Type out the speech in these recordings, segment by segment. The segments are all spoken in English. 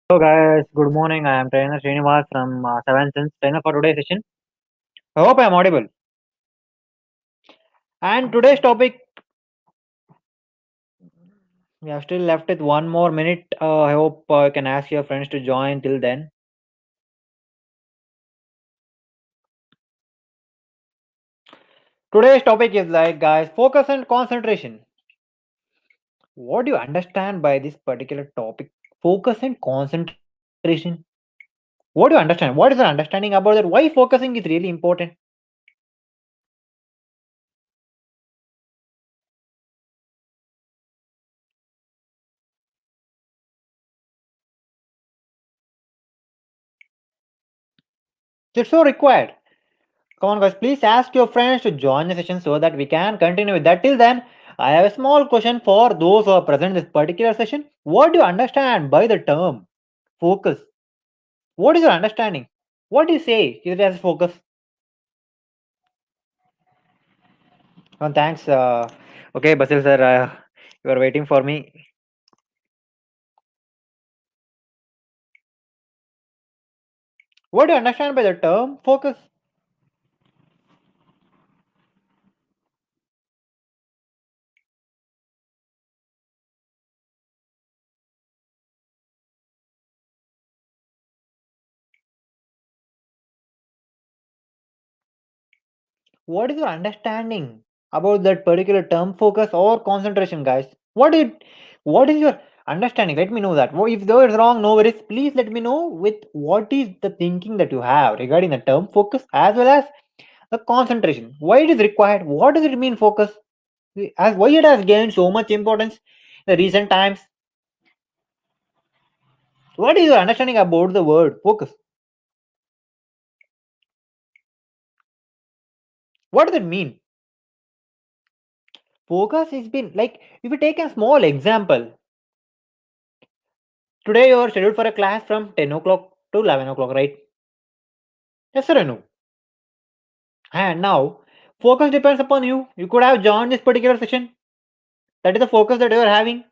Hello guys, good morning. I am trainer Srinivas from 7th Sense, trainer for today's session. I hope I am audible. And today's topic, we have still left with one more minute. I hope you can ask your friends to join till then. Today's topic is like, guys, focus and concentration. What do you understand by this particular topic? Focus and concentration. What do you understand? What is the understanding about that? Why focusing is really important? It's so required. Come on, guys, please ask your friends to join the session so that we can continue with that. Till then, I have a small question for those who are present in this particular session. What do you understand by the term focus? What is your understanding? What do you say it as focus? Oh, thanks. Okay, Basil sir, you are waiting for me. What do you understand by the term focus? What is your understanding about that particular term focus or concentration, guys? What is your understanding? Let me know that. If there is wrong, no worries. Please let me know with what is the thinking that you have regarding the term focus as well as the concentration. Why it is required? What does it mean focus? As why it has gained so much importance in the recent times? What is your understanding about the word focus? What does it mean? Focus has been like, if you take a small example, today you are scheduled for a class from 10 o'clock to 11 o'clock, right? Yes or no? And now, focus depends upon you. You could have joined this particular session. That is the focus that you are having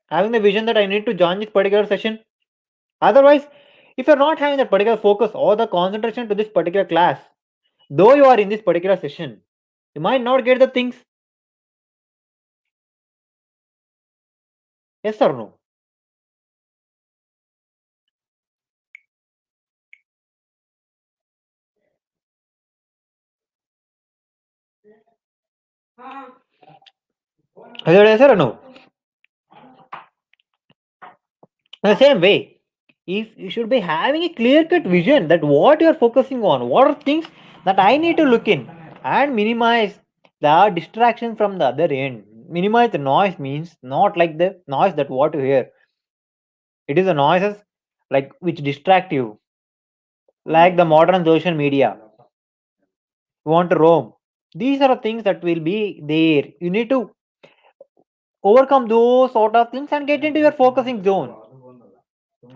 the vision that I need to join this particular session. Otherwise, if you're not having that particular focus or the concentration to this particular class, though you are in this particular session, you might not get the things. Yes or no? Yes or no? In the same way, if you should be having a clear cut vision that what you are focusing on, what are things that I need to look in and minimize the distraction from the other end. Minimize the noise means not like the noise that what you hear. It is the noises like which distract you, like the modern social media. You want to roam. These are the things that will be there. You need to overcome those sort of things and get into your focusing zone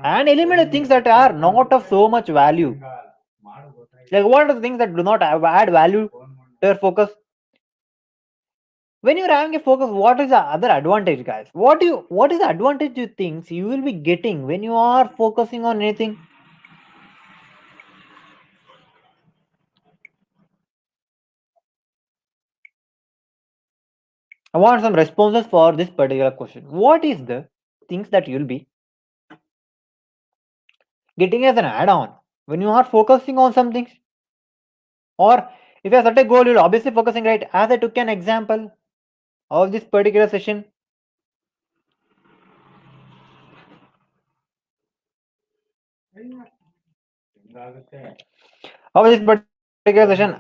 and eliminate things that are not of so much value. Like what are the things that do not add value to your focus? When you're having a focus, what is the other advantage, guys? What is the advantage you think you will be getting when you are focusing on anything? I want some responses for this particular question. What is the things that you'll be getting as an add-on when you are focusing on something? Or if you have set a goal, you're obviously focusing, right? As I took an example of this particular session, of this particular session,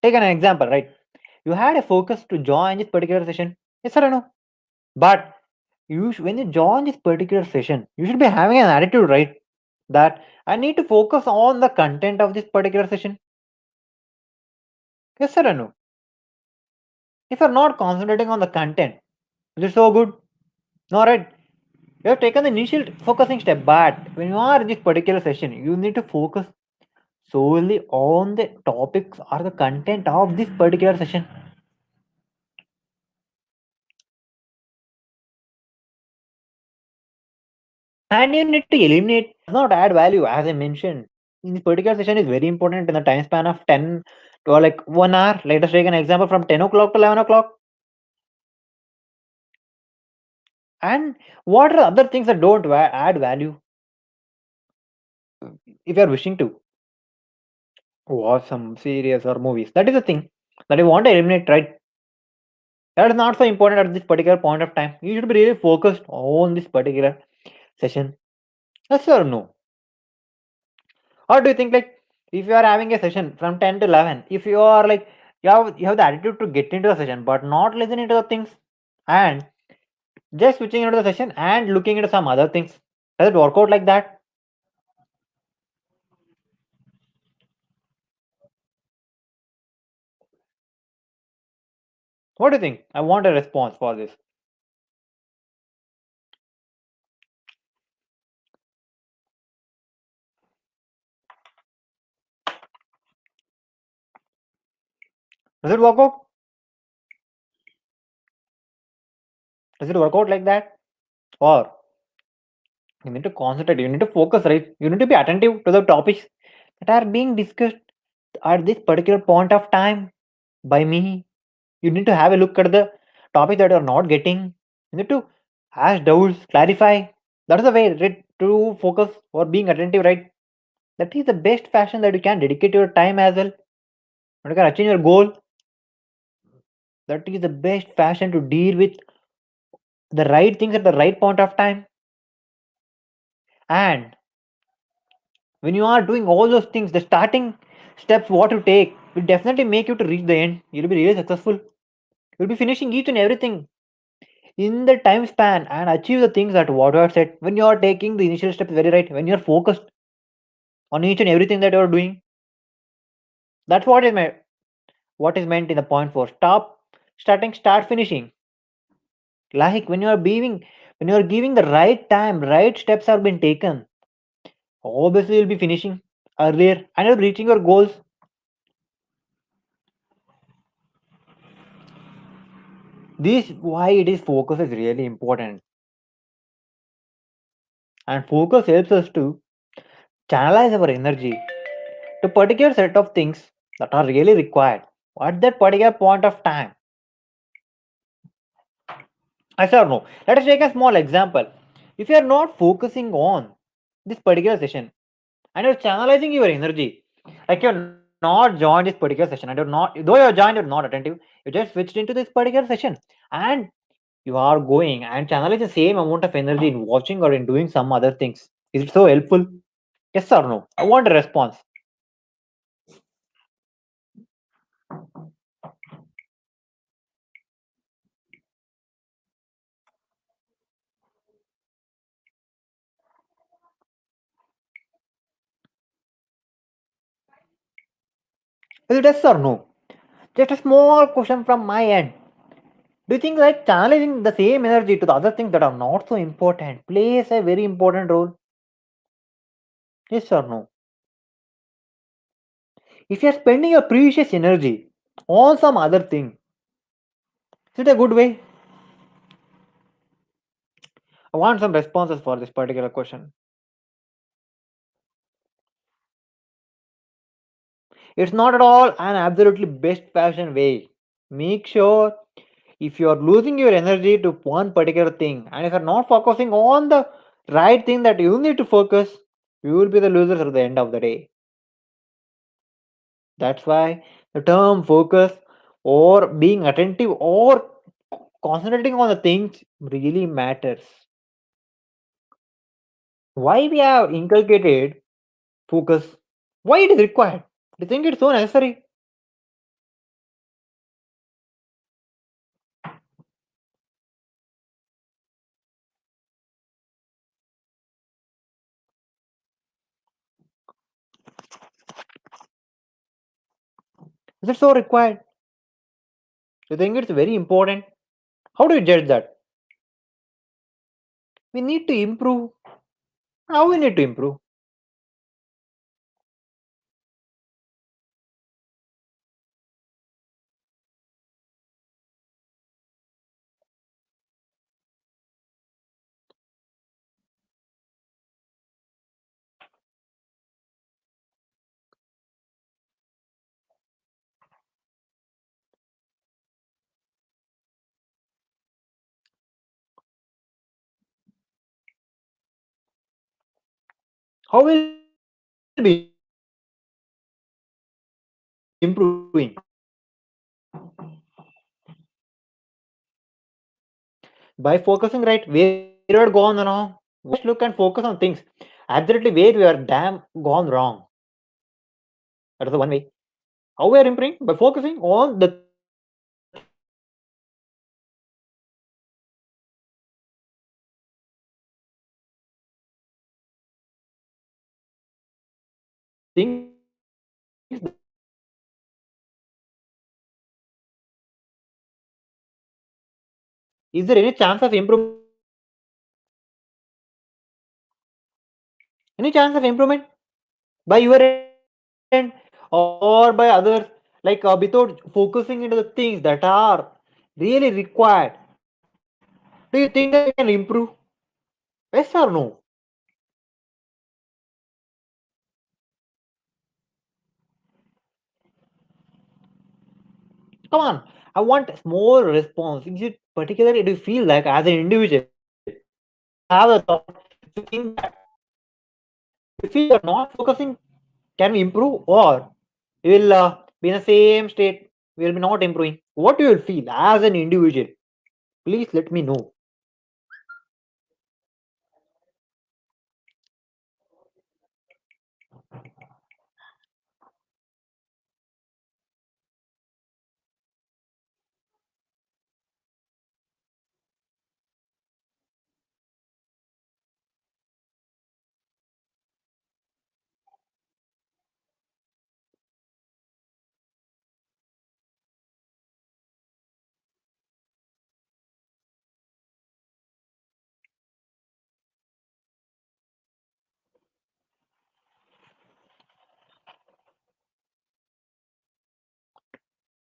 take an example, right? You had a focus to join this particular session. Yes or no? But when you join this particular session, you should be having an attitude, right? That I need to focus on the content of this particular session. Yes or no? If you're not concentrating on the content, is it so good? No, right? You have taken the initial focusing step, but when you are in this particular session, you need to focus solely on the topics or the content of this particular session. And you need to eliminate does not add value, as I mentioned. In this particular session is very important in the time span of 10 to like 1 hour. Let us take an example from 10 o'clock to 11 o'clock. And what are the other things that don't add value if you are wishing to watch some series or movies? That is the thing that you want to eliminate, right? That is not so important at this particular point of time. You should be really focused on this particular session. Yes or no? Or do you think like if you are having a session from 10 to 11, if you are like you have the attitude to get into the session but not listening to the things and just switching into the session and looking into some other things, does it work out like that? What do you think? I want a response for this. Does it work out? Does it work out like that? Or you need to concentrate, you need to focus, right? You need to be attentive to the topics that are being discussed at this particular point of time by me. You need to have a look at the topic that you're not getting. You need to ask doubts, clarify. That is the way, right, to focus or being attentive, right? That is the best fashion that you can dedicate your time as well. And you can achieve your goal. That is the best fashion to deal with the right things at the right point of time. And when you are doing all those things, the starting steps what you take will definitely make you to reach the end. You'll be really successful. You'll be finishing each and everything in the time span and achieve the things that what you have said. When you are taking the initial steps very right, when you are focused on each and everything that you are doing, that's what is meant in the point for stop starting, start finishing. Like when you are giving the right time, right steps have been taken. Obviously, you'll be finishing earlier and you're reaching your goals. This why it is focus is really important, and focus helps us to channelize our energy to particular set of things that are really required at that particular point of time. I said no. Let us take a small example. If you are not focusing on this particular session and you're channelizing your energy, like you're not joined this particular session and you're not, though you're joined, you're not attentive, you just switched into this particular session and you are going and channelizing the same amount of energy in watching or in doing some other things. Is it so helpful? Yes or no? I want a response. Is it yes or no? Just a small question from my end. Do you think like channeling the same energy to the other things that are not so important plays a very important role? Yes or no? If you are spending your precious energy on some other thing, is it a good way? I want some responses for this particular question. It's not at all an absolutely best fashion way. Make sure if you are losing your energy to one particular thing and if you're not focusing on the right thing that you need to focus, you will be the losers at the end of the day. That's why the term focus or being attentive or concentrating on the things really matters. Why we have inculcated focus? Why it is required? Do you think it's so necessary? Is it so required? Do you think it's very important? How do you judge that? We need to improve. How we need to improve? how will be improving? By focusing right where you are gone wrong. Just look and focus on things absolutely where we are damn gone wrong. That is the one way. How we are improving? By focusing on the things that are really required. Is there any chance of improvement? Any chance of improvement by your end or by others? Like without focusing into the things that are really required. Do you think that we can improve? Yes or no? Come on. I want a small response. Is it particularly do you feel like as an individual? If you have a thought, if you think that if we are not focusing, can we improve or we will be in the same state? We will be not improving. What do you feel as an individual? Please let me know.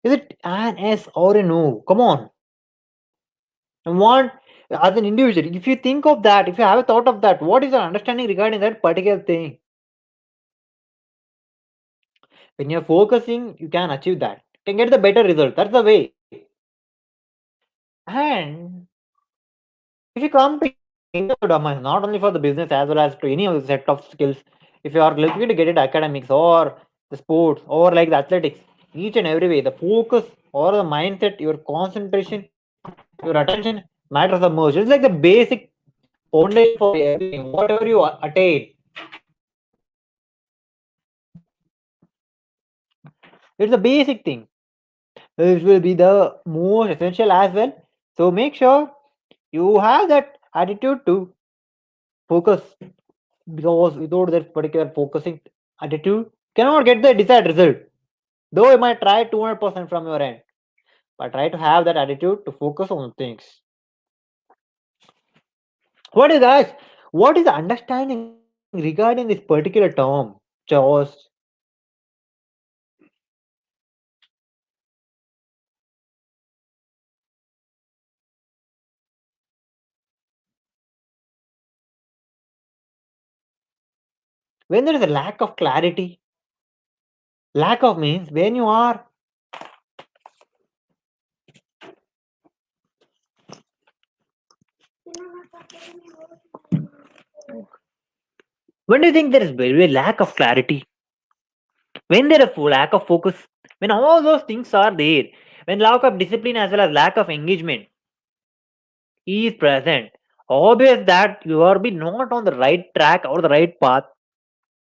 Is it an yes or a no? Come on. I want as an individual. If you think of that, if you have a thought of that, what is your understanding regarding that particular thing? When you're focusing, you can achieve that. You can get the better result. That's the way. And if you come to any of the domains, not only for the business as well as to any of the set of skills, if you are looking to get it academics or the sports or like the athletics, each and every way, the focus or the mindset, your concentration, your attention matters the most. It's like the basic foundation for everything, whatever you attain. It's a basic thing. This will be the most essential as well. So make sure you have that attitude to focus because without that particular focusing attitude, cannot get the desired result. Though you might try 200% from your end, but try to have that attitude to focus on things. What is guys? What is the understanding regarding this particular term? Chores. When there is a lack of clarity, lack of means when you are when do you think there is very lack of clarity? When there is a lack of focus, when all those things are there, when lack of discipline as well as lack of engagement is present, obvious that you are be not on the right track or the right path,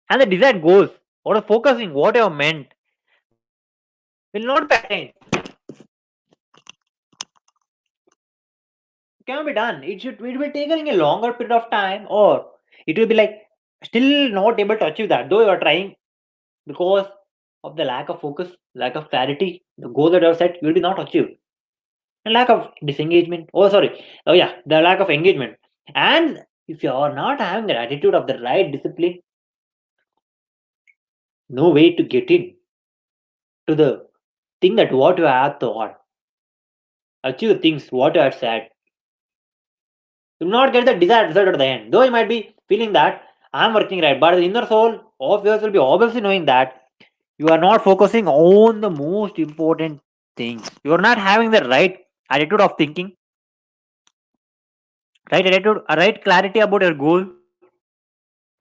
and the desired goals or the focusing what you have meant will not be attained. It can be done. It will take a longer period of time, or it will be like still not able to achieve that, though you are trying because of the lack of focus, lack of clarity. The goal that you have set will be not achieved. And lack of disengagement. Oh, sorry. Oh, yeah, the lack of engagement. And if you are not having the attitude of the right discipline, no way to get in to the thing that what you have thought, achieve the things what you have said. You will not get the desired result at the end. Though you might be feeling that I'm working right, but the inner soul of yours will be obviously knowing that you are not focusing on the most important things. You are not having the right attitude of thinking, right attitude, a right clarity about your goal.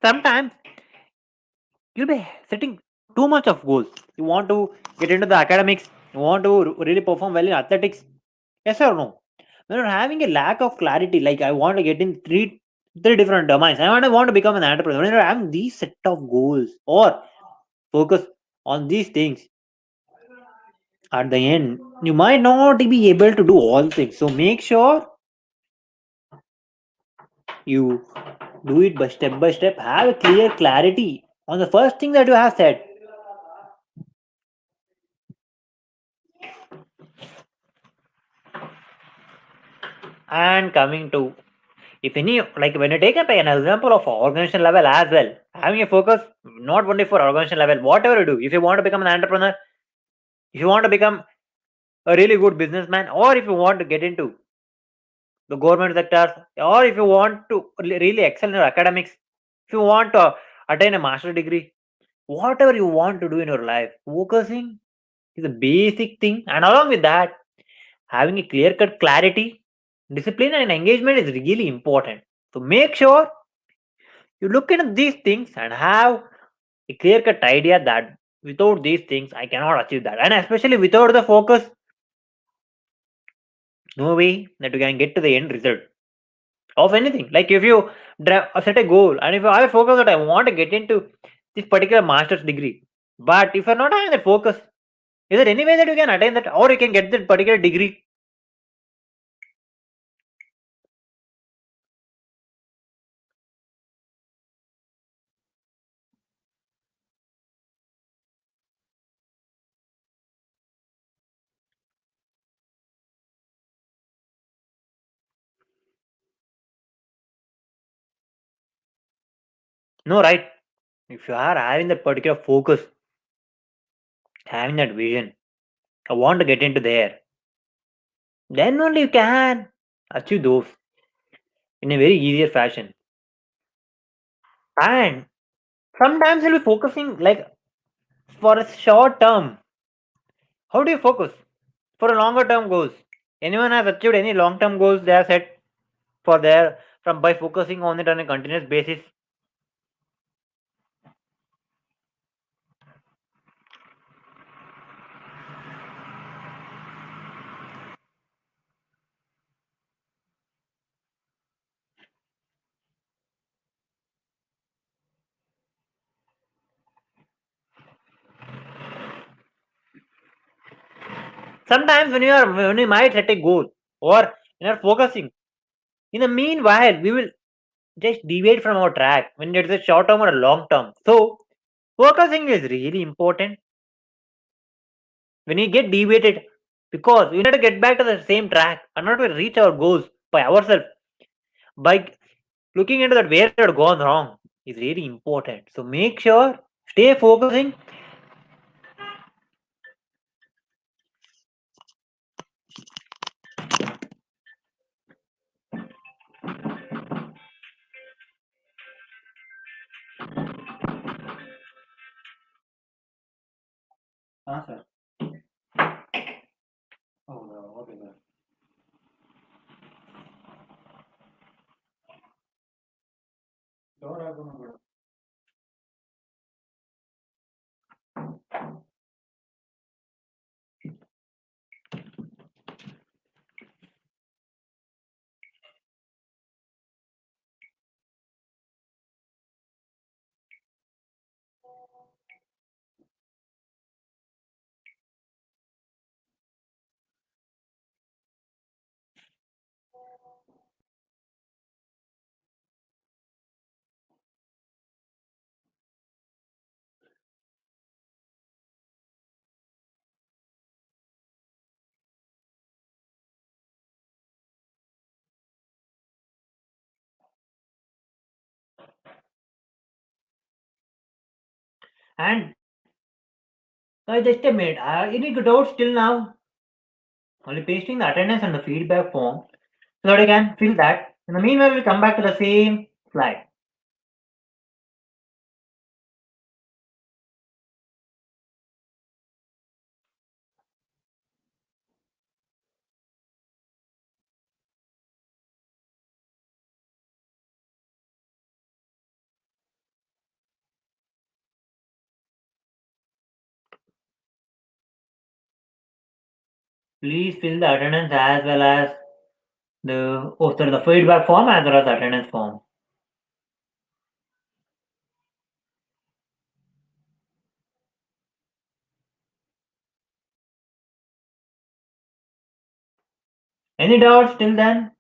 Sometimes you'll be setting too much of goals. You want to get into the academics, you want to really perform well in athletics. Yes or no? When you're having a lack of clarity, like I want to get in three different domains. I want to become an entrepreneur. When you're having these set of goals or focus on these things, at the end, you might not be able to do all things. So make sure you do it by step. Have a clear clarity on the first thing that you have said. And coming to, if any, like when you take up an example of organization level as well, having a focus not only for organization level, whatever you do, if you want to become an entrepreneur, if you want to become a really good businessman, or if you want to get into the government sectors, or if you want to really excel in your academics, if you want to attain a master degree, whatever you want to do in your life, focusing is a basic thing. And along with that, having a clear cut clarity, discipline, and engagement is really important. So make sure you look into these things and have a clear cut idea that without these things, I cannot achieve that. And especially without the focus, no way that you can get to the end result of anything. Like if you set a goal and if you have a focus that I want to get into this particular master's degree, but if you're not having that focus, is there any way that you can attain that or you can get that particular degree? No, right? If you are having that particular focus, having that vision, I want to get into there, then only you can achieve those in a very easier fashion. And sometimes you'll be focusing like for a short term. How do you focus for a longer term goals? Anyone has achieved any long term goals they have set for their from by focusing on it on a continuous basis? Sometimes when you might set a goal or you are focusing, in the meanwhile we will just deviate from our track when it's a short term or a long term. So focusing is really important when you get deviated because we need to get back to the same track and not to reach our goals by ourselves by looking into that where it had gone wrong is really important. So make sure stay focusing. Ah, sir. Oh, no. Okay, sir. Door open, bro. And just a minute. Any doubts till now? Only pasting the attendance and the feedback form so that I can fill that. In the meanwhile, we'll come back to the same slide. Please fill the attendance as well as the feedback form as well as attendance form. Any doubts till then?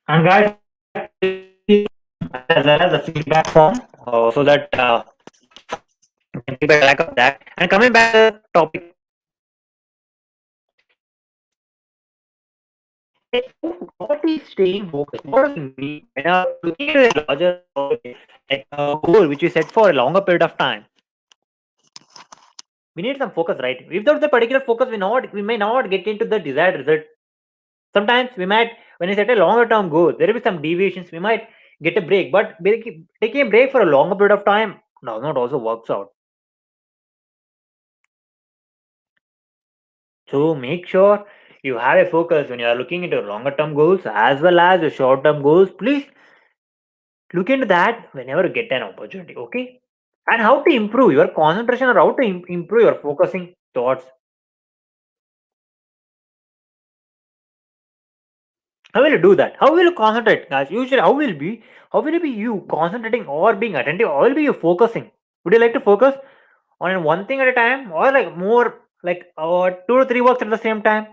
And guys, as well as the feedback form, so that you can keep a track of that. And coming back to the topic, what is staying focused? What does it mean? When I'm looking at a larger like a goal which we set for a longer period of time, we need some focus, right? Without the particular focus, we may not get into the desired result. Sometimes we might, when we set a longer term goal, there will be some deviations. We might get a break, but taking a break for a longer period of time does not also works out. So make sure you have a focus when you are looking into longer term goals as well as your short term goals. Please look into that whenever you get an opportunity. Okay. And how to improve your concentration or how to improve your focusing thoughts. How will you do that? How will you concentrate, guys? Usually, how will it be you concentrating or being attentive? How will be you focusing? Would you like to focus on one thing at a time, or like more like 2 to 3 works at the same time?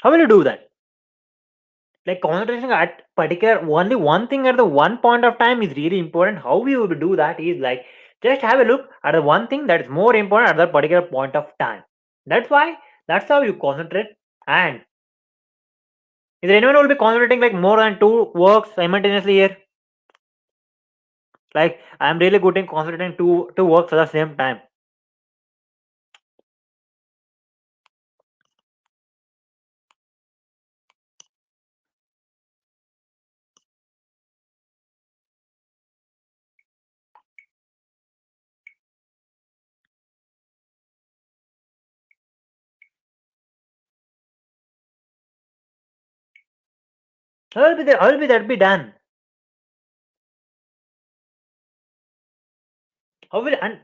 How will you do that? Like concentration at particular only one thing at the one point of time is really important. How we will do that is like just have a look at the one thing that is more important at that particular point of time. That's why that's how you concentrate. And Is there anyone who will be concentrating like more than two works simultaneously here? Like I'm really good in concentrating two works at the same time. How will be that be done? How will and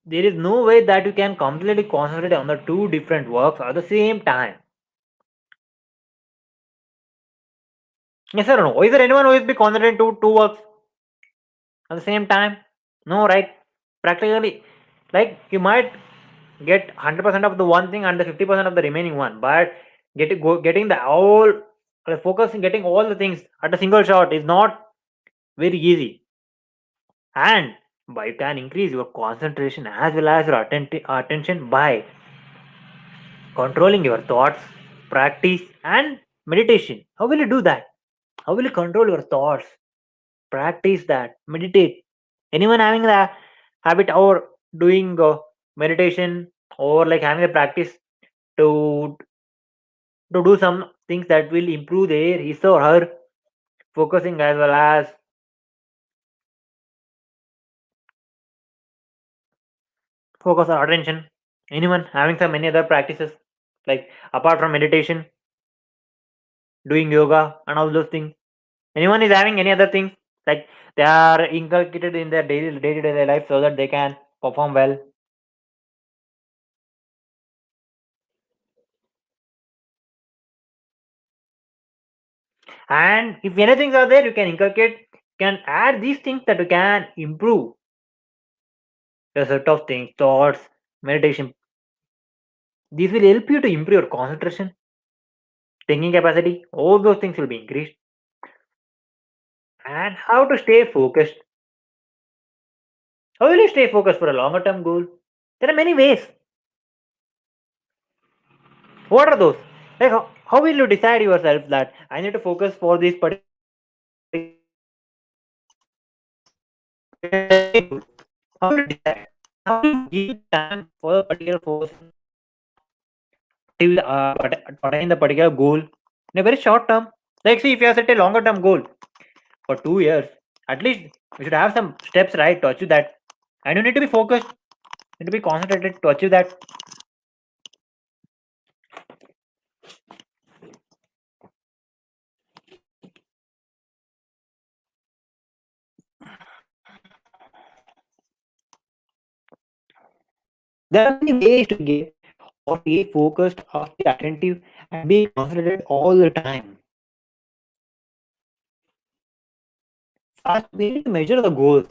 there is no way that you can completely concentrate on the two different works at the same time. Yes or no? Is there anyone who is be concentrating two works at the same time? No, right? Practically, like you might get 100% of the one thing and the 50% of the remaining one, but getting the all focusing, getting all the things at a single shot is not very easy. And by you can increase your concentration as well as your attention by controlling your thoughts, practice, and meditation. How will you do that? How will you control your thoughts? Practice that. Meditate. Anyone having the habit or doing meditation or like having a practice to do some things that will improve their his or her focusing as well as focus on attention. Anyone having some any other practices like apart from meditation, doing yoga and all those things? Anyone is having any other things like they are inculcated in their daily day to day life so that they can perform well. And if anything are there, you can inculcate, can add these things that you can improve a set of things, thoughts, meditation. This will help you to improve your concentration, thinking capacity. All those things will be increased. And how to stay focused. How will you stay focused for a longer term goal? There are many ways. What are those? Like how will you decide yourself that I need to focus for this particular goal? How will you decide? How do you give time for a particular focus to attain the particular goal in a very short term? Like see if you have set a longer term goal for 2 years, at least you should have some steps right to achieve that. And you need to be focused, you need to be concentrated to achieve that. There are many ways to get or stay focused or stay attentive and be concentrated all the time. First, we need to measure the goals,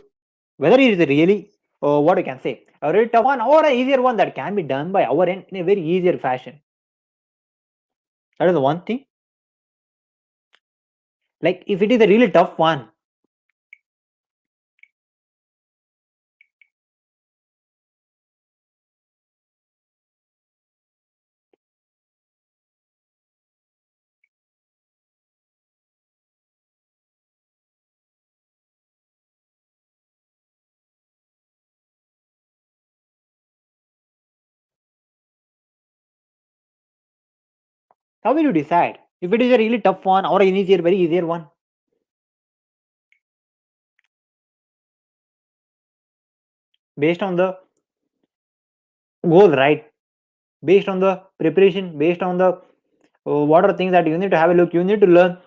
whether it is really, what I can say, a really tough one or an easier one that can be done by our end in a very easier fashion. That is the one thing. Like if it is a really tough one, how will you decide if it is a really tough one or an easier, very easier one? Based on the goal, right? Based on the preparation, based on the what are things that you need to have a look, you need to learn.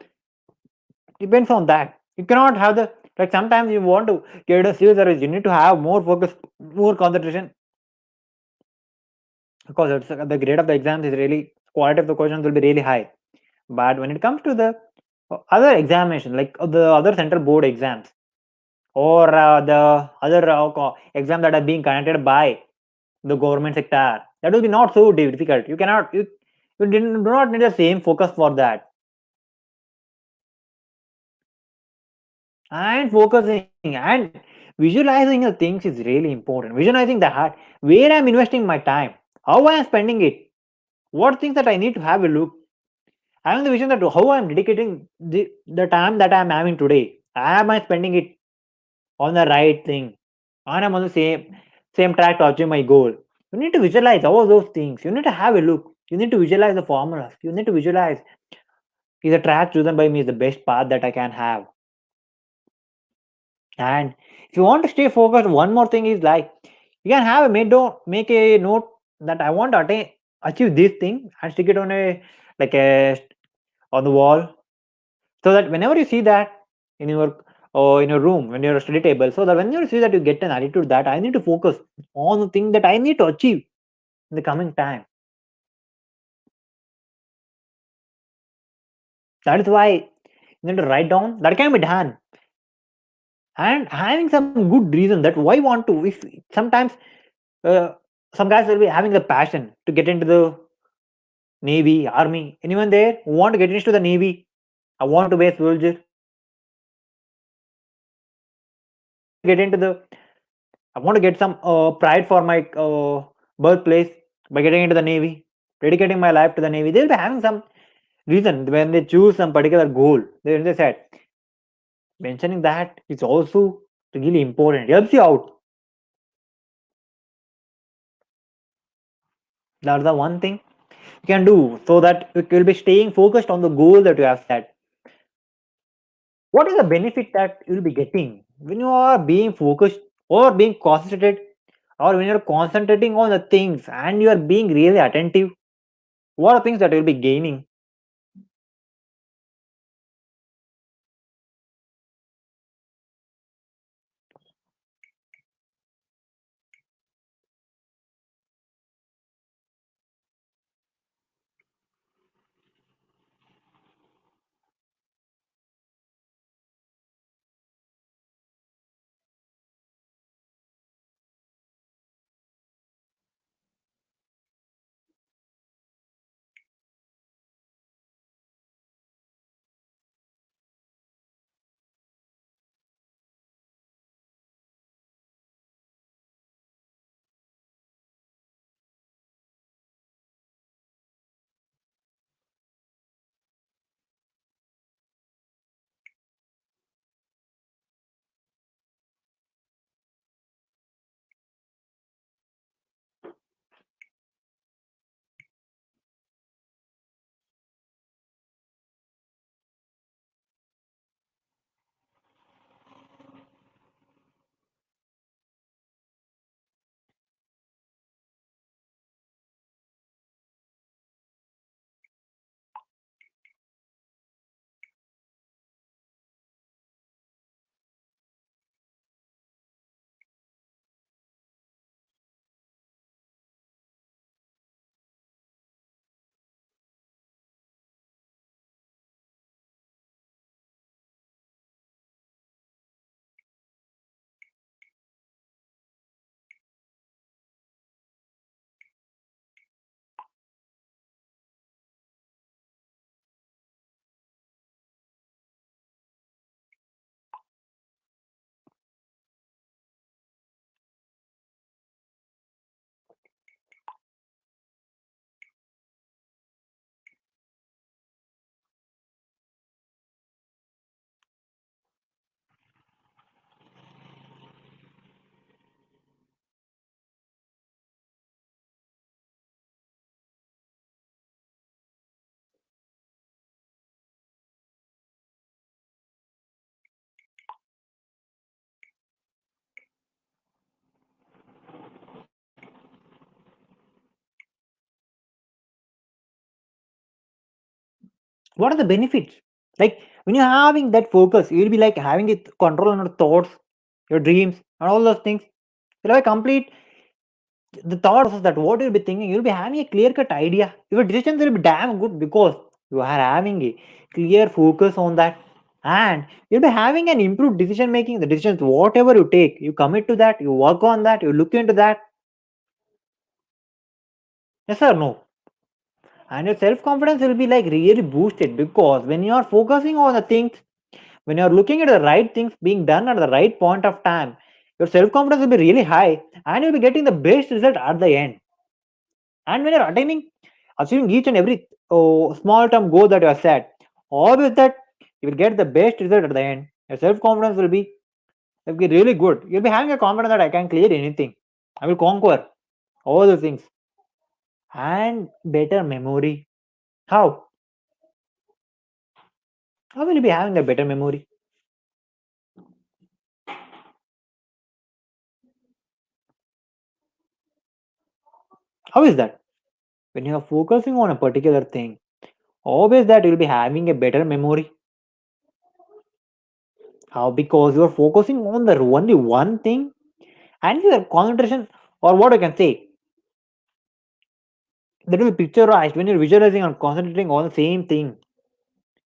Depends on that. You cannot have the like sometimes you want to get a civil service, you need to have more focus, more concentration because it's, the grade of the exams is really quality of the questions will be really high. But when it comes to the other examination, like the other central board exams or the other exam that are being conducted by the government sector, that will be not so difficult. You cannot you do not need the same focus for that. And focusing and visualizing the things is really important. Visualizing the heart, where I'm investing my time, how I am spending it, what things that I need to have a look, Having the vision that how I'm dedicating the time that I'm having today, am I spending it on the right thing? And I'm on the same track to achieve my goal. You need to visualize all those things. You need to have a look. You need to visualize the formulas. You need to visualize is the track chosen by me is the best path that I can have. And if you want to stay focused, one more thing is like you can have a make a note that I want to achieve this thing and stick it on a like a on the wall so that whenever you see that in your or in your room when you're a study table, so that when you see that you get an attitude that I need to focus on the thing that I need to achieve in the coming time. That is why you need to write down that can be done and having some good reason that why want to if sometimes uh, some guys will be having the passion to get into the navy army. Anyone there who want to get into the navy? I want to be a soldier. Get into the I want to get some pride for my birthplace by getting into the navy, dedicating my life to the navy. They'll be having some reason when they choose some particular goal. They said mentioning that is also really important. It helps you out. That's the one thing you can do so that you will be staying focused on the goal that you have set. What is the benefit that you will be getting when you are being focused or being concentrated or when you're concentrating on the things and you are being really attentive? What are things that you'll be gaining? What are the benefits? Like when you're having that focus, you'll be like having it control on your thoughts, your dreams, and all those things. You'll have a complete the thought process that what you'll be thinking, you'll be having a clear cut idea. Your decisions will be damn good because you are having a clear focus on that. And you'll be having an improved decision making. The decisions, whatever you take, you commit to that, you work on that, you look into that. Yes or no? And your self confidence will be like really boosted because when you are focusing on the things, when you are looking at the right things being done at the right point of time, your self confidence will be really high and you'll be getting the best result at the end. And when you're attaining achieving each and every small term goal that you have set. Always that you will get the best result at the end. Your self confidence will be really good. You'll be having a confidence that I can clear anything. I will conquer all the things. And better memory. How? How will you be having a better memory? How is that? When you are focusing on a particular thing, always that you'll be having a better memory. How? Because you're focusing on the only one thing and your concentration, or what I can say, that will be picturized when you're visualizing and concentrating on the same thing.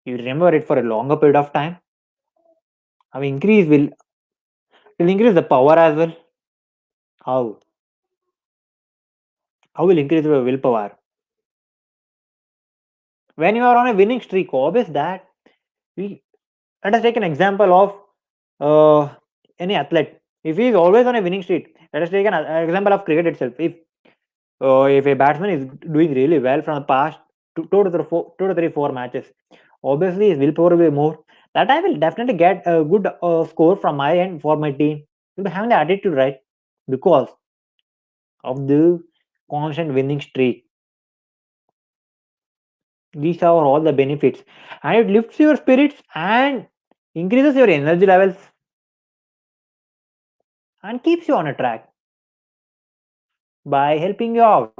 You remember it for a longer period of time. How increase will increase the power as well. How? How will increase your willpower? When you are on a winning streak, obvious that we let us take an example of any athlete. If he is always on a winning streak, let us take an example of cricket itself. If a batsman is doing really well from the past two to three, 4 matches, obviously his willpower will be more. That I will definitely get a good score from my end for my team. We'll be having the attitude, right? Because of the constant winning streak. These are all the benefits, and it lifts your spirits and increases your energy levels and keeps you on a track by helping you out.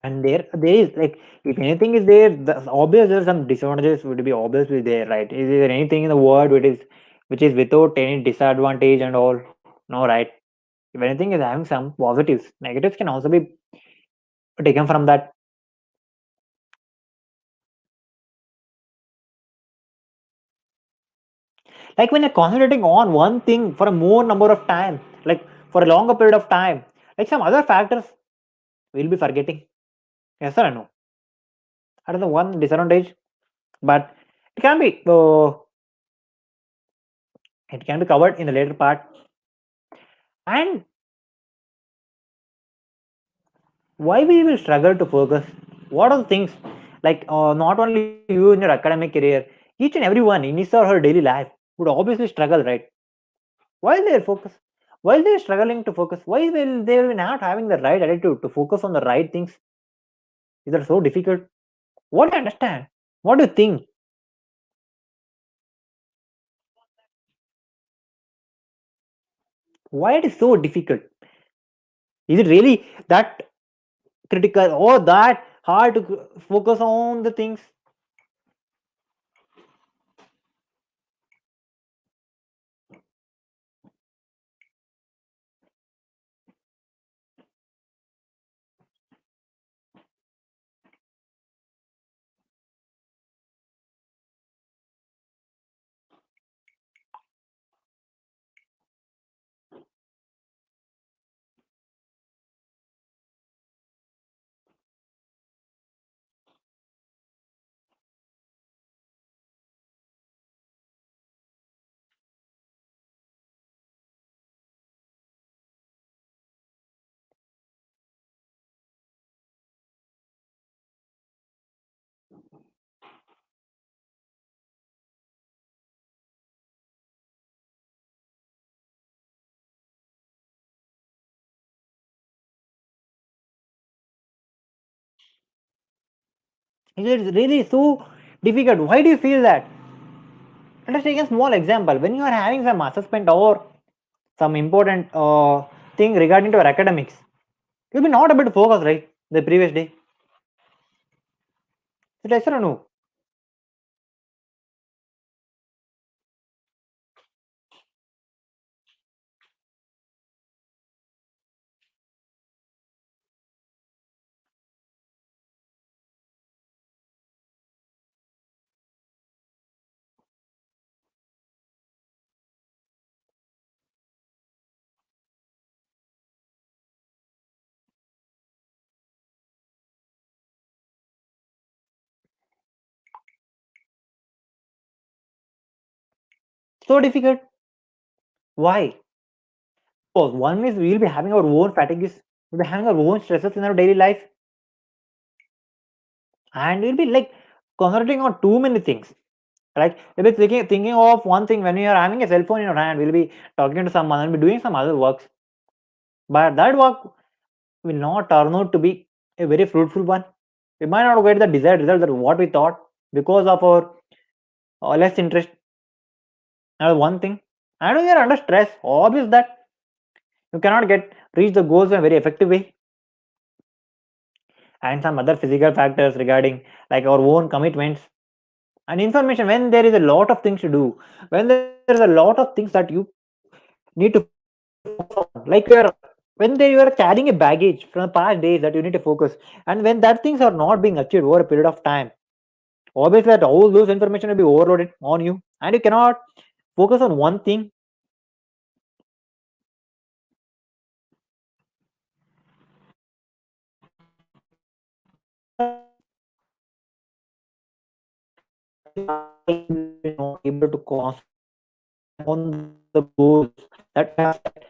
And there is like, if anything is there, the obvious there's some disadvantages would be obviously there, right? Is there anything in the world which is without any disadvantage and all? No, right? If anything is having some positives, negatives can also be taken from that. Like when you're concentrating on one thing for a more number of time, like for a longer period of time, like some other factors we'll be forgetting. Yes or no? That is the one disadvantage, but it can be it can be covered in the later part. And why we will struggle to focus? What are the things, like not only you in your academic career, each and everyone in his or her daily life would obviously struggle, right? While they're focus, while they're struggling to focus, why will they will not having the right attitude to focus on the right things? Is that so difficult? What do you understand? What do you think? Why it is so difficult? Is it really that critical or that hard to focus on the things? Is it really so difficult? Why do you feel that? Let us take a small example. When you are having some assessment or some important thing regarding to your academics, you'll be not able to focus, right? The previous day. Is it yes or no? So difficult. Why? Because one is we'll be having our own fatigues, we'll be having our own stresses in our daily life. and we'll be like concentrating on too many things. Like we'll be thinking of one thing when you are having a cell phone in your hand. We'll be talking to someone and be doing some other works, but that work will not turn out to be a very fruitful one. We might not get the desired result that what we thought because of our less interest. One thing, and when you're under stress, obvious that you cannot get reach the goals in a very effective way. And some other physical factors regarding like our own commitments and information. When there is a lot of things to do, when there is a lot of things that you need to focus on, like when you are carrying a baggage from the past days that you need to focus, and when that things are not being achieved over a period of time, obviously that all those information will be overloaded on you and you cannot focus on one thing. Not able to concentrate on the goals that have set.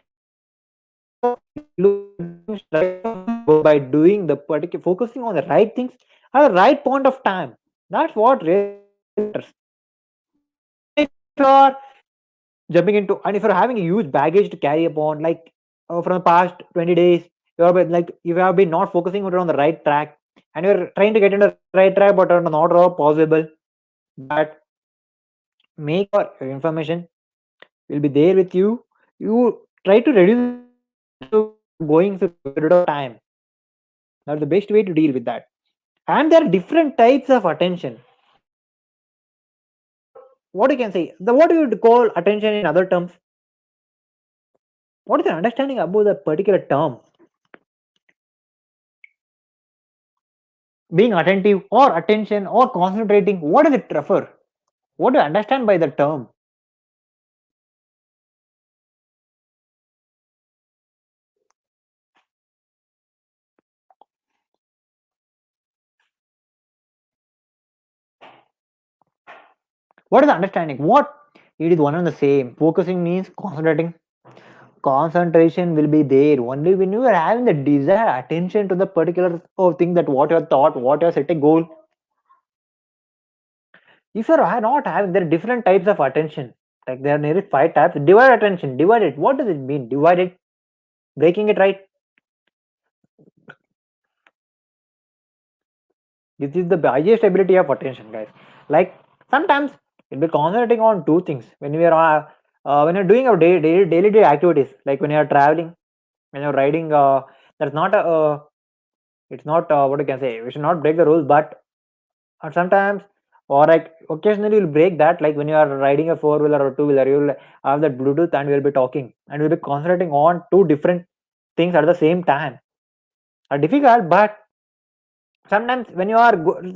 By doing the particular focusing on the right things at the right point of time. That's what really matters. And if you are jumping into, and if you're having a huge baggage to carry upon, like from the past 20 days, you have been like you have been not focusing on the right track, and you're trying to get into the right track, but are not all possible. But make your information will be there with you. You try to reduce going through a period of time. That's the best way to deal with that. And there are different types of attention, or what you can say, the what you would call attention in other terms. What is your understanding about the particular term? Being attentive or attention or concentrating, what does it refer? What do you understand by the term? What is the understanding? What it is one and the same. Focusing means concentrating. Concentration will be there only when you are having the desired attention to the particular thing that what you have thought, what you have set a goal. If you are not having, there are different types of attention. Like there are nearly five types. Divide attention. Divide it. What does it mean? Divide it. Breaking it right. This is the highest ability of attention, guys. Like sometimes you'll be concentrating on two things when you're doing your daily activities. Like when you're traveling, when you're riding. That's not a. It's not what you can say. We should not break the rules, but sometimes or like occasionally you'll break that. Like when you are riding a four wheeler or two wheeler, you'll have that Bluetooth and you'll be talking and you'll be concentrating on two different things at the same time. Are difficult, but sometimes when you are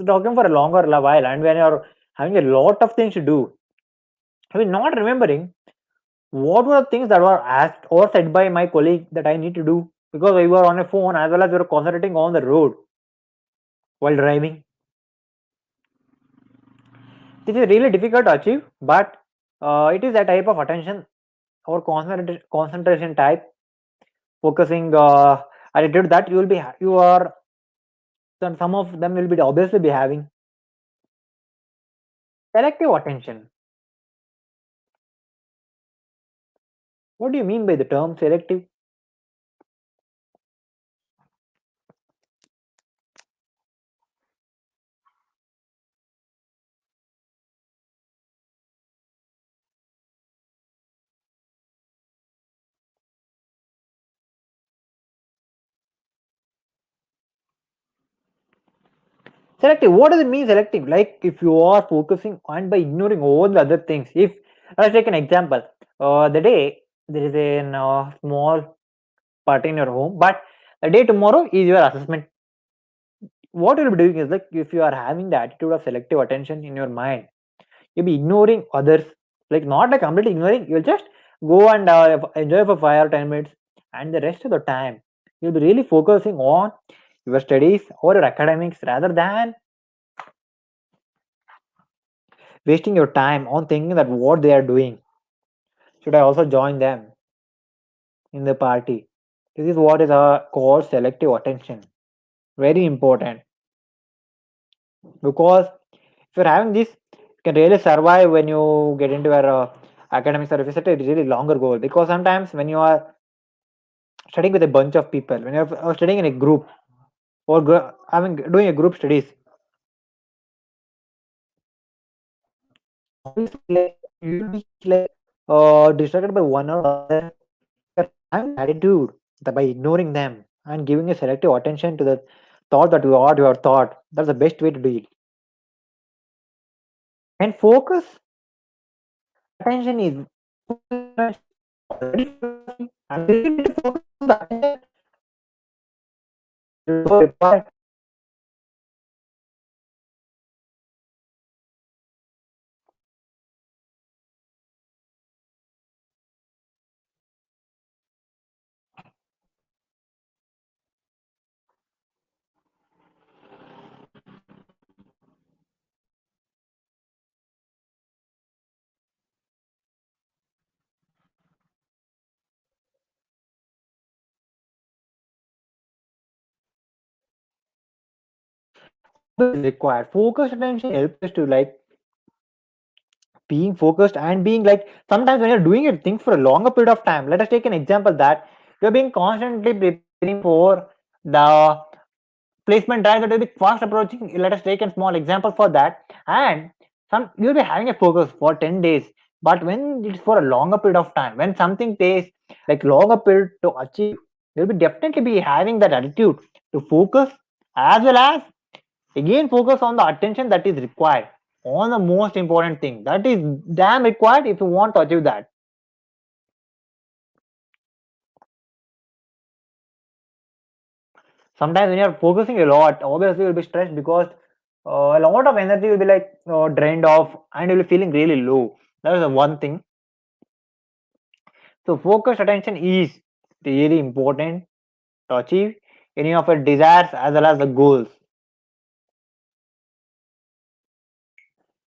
talking for a longer while and when you are having a lot of things to do, I mean not remembering what were the things that were asked or said by my colleague that I need to do because we were on a phone as well as we were concentrating on the road while driving. This is really difficult to achieve, but it is a type of attention or concentration type focusing attitude that you will be you are some of them will be obviously be having. Selective attention. What do you mean by the term selective? Selective. What does it mean selective? Like if you are focusing and by ignoring all the other things. If let's take an example. The day there is a small party in your home, but the day tomorrow is your assessment. What you'll be doing is like if you are having the attitude of selective attention in your mind, you'll be ignoring others. Like not like completely ignoring. You'll just go and enjoy for 5 or 10 minutes, and the rest of the time you'll be really focusing on your studies or your academics rather than wasting your time on thinking that what they are doing. Should I also join them in the party? This is what is called selective attention. Very important. because if you're having this, you can really survive when you get into your academics, or if you set a really longer goal. Because sometimes when you are studying with a bunch of people, when you're studying in a group, or doing a group studies, obviously like you will be like distracted by one or other. You're having that attitude that by ignoring them and giving a selective attention to the thought that you are thought. That's the best way to do it. And focus attention is already focusing, and you need to focus on the attention so required. Is required. Focused attention helps us to like being focused and being like sometimes when you're doing your things for a longer period of time. Let us take an example that you're being constantly preparing for the placement drive that will be fast approaching. Let us take a small example for that. And some you'll be having a focus for 10 days. But when it's for a longer period of time, when something takes like longer period to achieve, you'll be definitely be having that attitude to focus as well as again focus on the attention that is required on the most important thing that is damn required if you want to achieve that. Sometimes when you're focusing a lot, obviously you'll be stressed because a lot of energy will be like drained off and you'll be feeling really low. That is the one thing. So focused attention is really important to achieve any of your desires as well as the goals.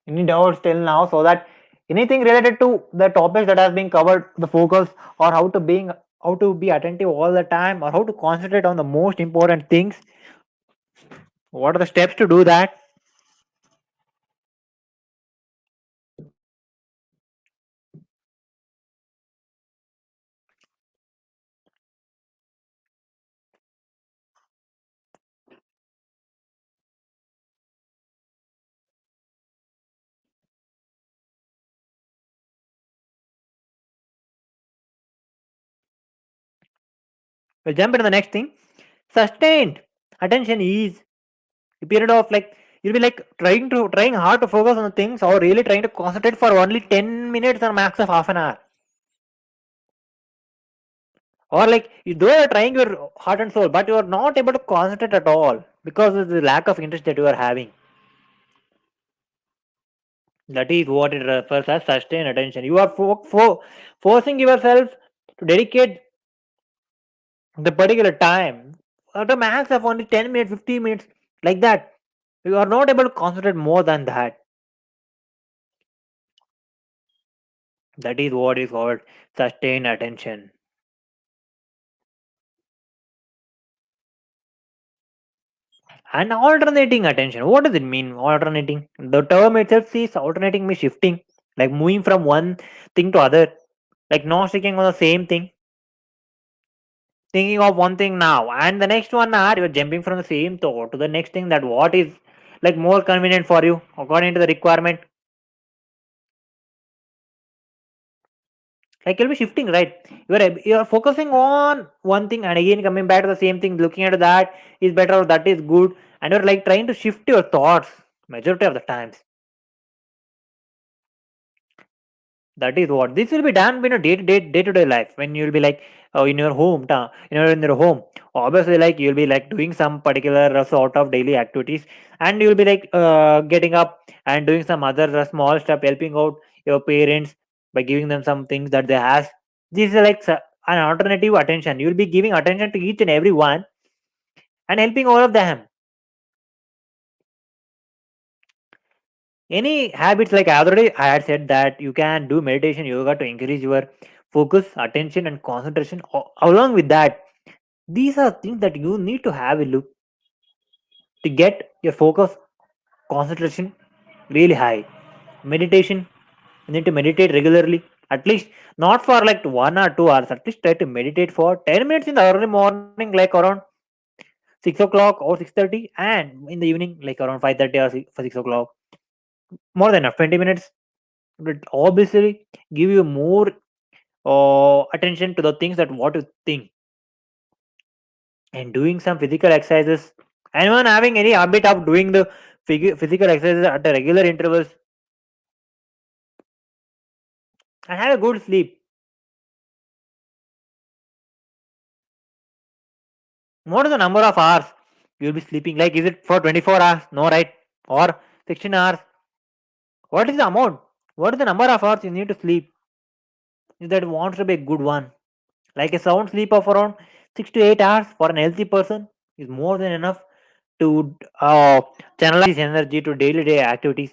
Any doubts till now, so that anything related to the topics that has been covered, the focus, or how to be attentive all the time, or how to concentrate on the most important things, what are the steps to do that? We'll jump into the next thing. Sustained attention is a period of like you'll be like trying hard to focus on the things, or really trying to concentrate for only 10 minutes or max of half an hour, or like though you're trying your heart and soul but you are not able to concentrate at all because of the lack of interest that you are having. That is what it refers as sustained attention. You are forcing yourself to dedicate the particular time at a max of only 10 minutes, 15 minutes, like that. You are not able to concentrate more than that. That is what is called sustained attention. And alternating attention. What does it mean? Alternating. The term itself is alternating means shifting, like moving from one thing to other, like not sticking on the same thing, thinking of one thing now and the next one hour you're jumping from the same thought to the next thing that what is like more convenient for you according to the requirement. Like you'll be shifting, right? You're focusing on one thing and again coming back to the same thing, looking at that is better or that is good, and you're like trying to shift your thoughts majority of the times. That is what this will be done in a day to day life when you'll be like in your hometown, in your home. Obviously, like you'll be like doing some particular sort of daily activities, and you'll be like getting up and doing some other small stuff, helping out your parents by giving them some things that they have. This is like an alternative attention. You'll be giving attention to each and every one and helping all of them. Any habits, like I had said that you can do meditation, yoga to increase your focus, attention, and concentration. Along with that, these are things that you need to have a look to get your focus concentration really high. Meditation, you need to meditate regularly, at least not for like 1 or 2 hours, at least try to meditate for 10 minutes in the early morning, like around 6 o'clock or 6:30, and in the evening, like around 5:30 or 6 o'clock. More than enough, 20 minutes will obviously give you more attention to the things that what you think. And doing some physical exercises, anyone having any habit of doing the physical exercises at the regular intervals, and have a good sleep. What is the number of hours you'll be sleeping? Like, is it for 24 hours? No, right? Or 16 hours? What is the amount? What is the number of hours you need to sleep? If that wants to be a good one, like a sound sleep of around 6 to 8 hours for an healthy person is more than enough to channelize energy to daily day activities.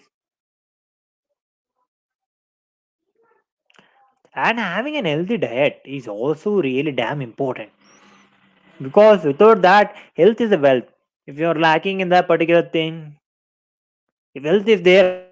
And having an healthy diet is also really damn important, because without that, health is a wealth. If you're lacking in that particular thing, if health is there,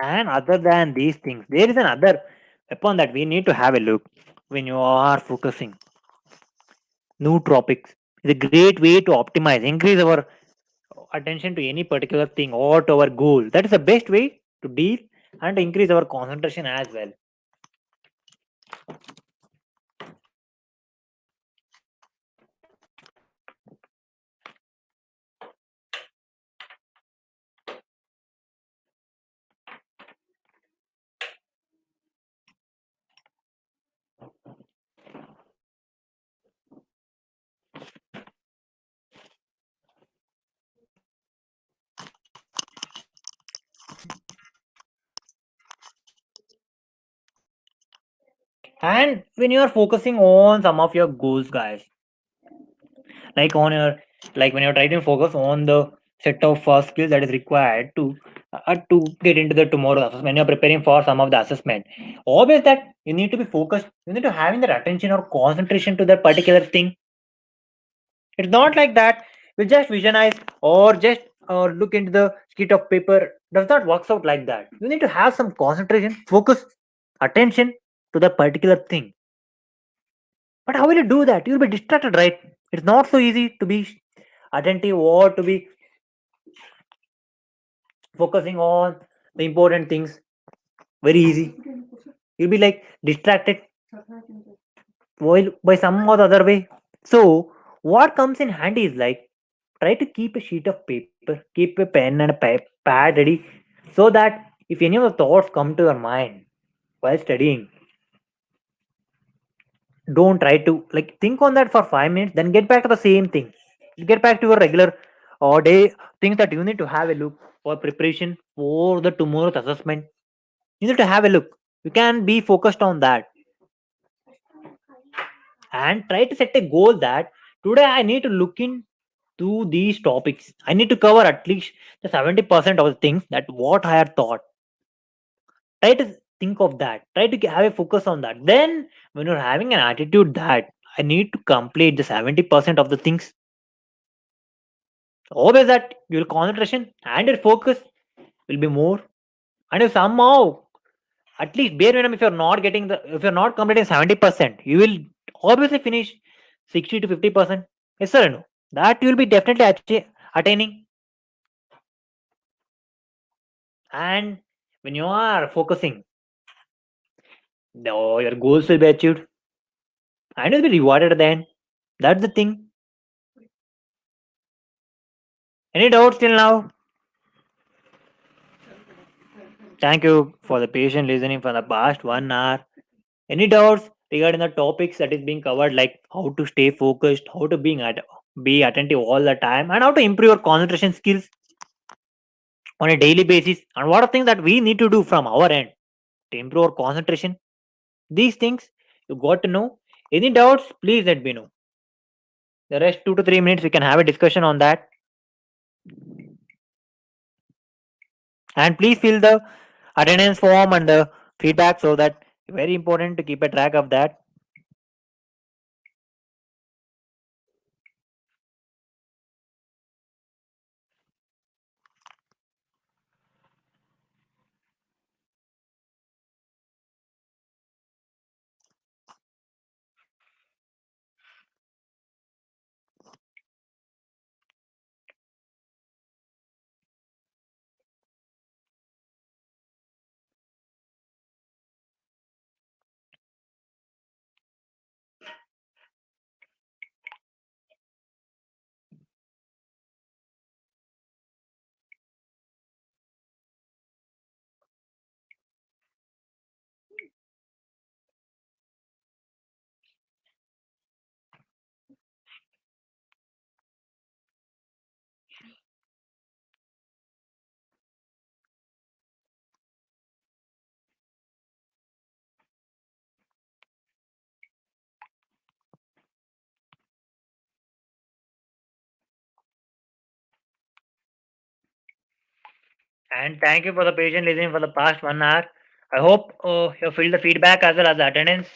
and other than these things, there is another upon that we need to have a look when you are focusing. New Tropics is a great way to optimize, increase our attention to any particular thing or to our goal. That is the best way to deal and to increase our concentration as well. And when you are focusing on some of your goals, guys, like on your, like when you're trying to focus on the set of skills that is required to get into the tomorrow assessment, when you're preparing for some of the assessment, always that you need to be focused, you need to having that attention or concentration to that particular thing. It's not like that we just visualize or just or look into the sheet of paper. Does not works out like that. You need to have some concentration, focus, attention to that particular thing. But how will you do that? You'll be distracted, right? It's not so easy to be attentive or to be focusing on the important things. Very easy. You'll be like distracted while by some or the other way. So what comes in handy is like try to keep a sheet of paper, keep a pen and a pad ready, so that if any of the thoughts come to your mind while studying, don't try to like think on that for 5 minutes, then get back to the same thing. Get back to your regular or day things that you need to have a look for preparation for the tomorrow's assessment. You need to have a look. You can be focused on that and try to set a goal that today I need to look into these topics. I need to cover at least the 70% of the things that what I had thought. Try to think of that. Try to have a focus on that. Then when you're having an attitude that I need to complete the 70% of the things, always that your concentration and your focus will be more. And if somehow at least bare minimum, if you're not getting the, if you're not completing 70%, you will obviously finish 60 to 50%? Yes or no? That you will be definitely attaining. And when you are focusing, your goals will be achieved and you'll be rewarded at the end. That's the thing. Any doubts till now? Thank you for the patient listening for the past 1 hour. Any doubts regarding the topics that is being covered, like how to stay focused, how to be attentive all the time, and how to improve your concentration skills on a daily basis, and what are things that we need to do from our end to improve our concentration? These things you got to know. Any doubts? Please let me know. The rest 2 to 3 minutes we can have a discussion on that, and please fill the attendance form and the feedback so that very important to keep a track of that. And thank you for the patient listening for the past 1 hour. I hope you filled the feedback as well as the attendance.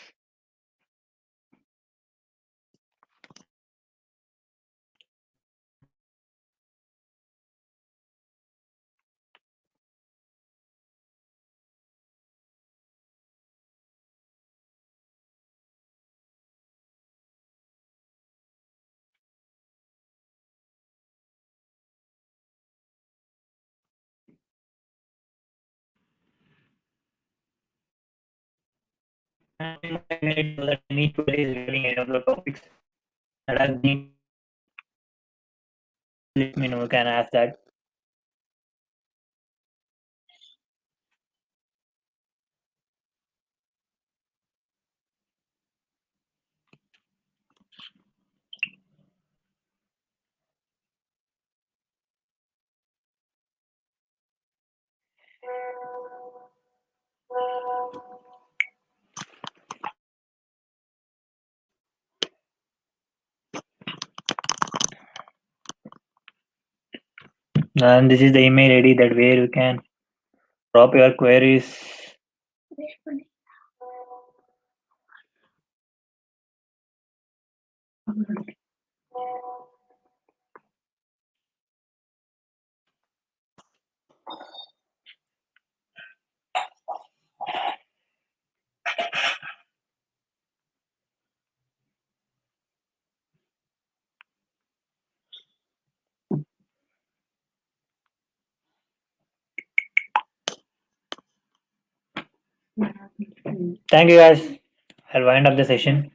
And I made so that any queries regarding any of the topics that I need, let me know. You can ask that. And this is the email ID that where you can drop your queries. Thank you guys. I'll wind up the session.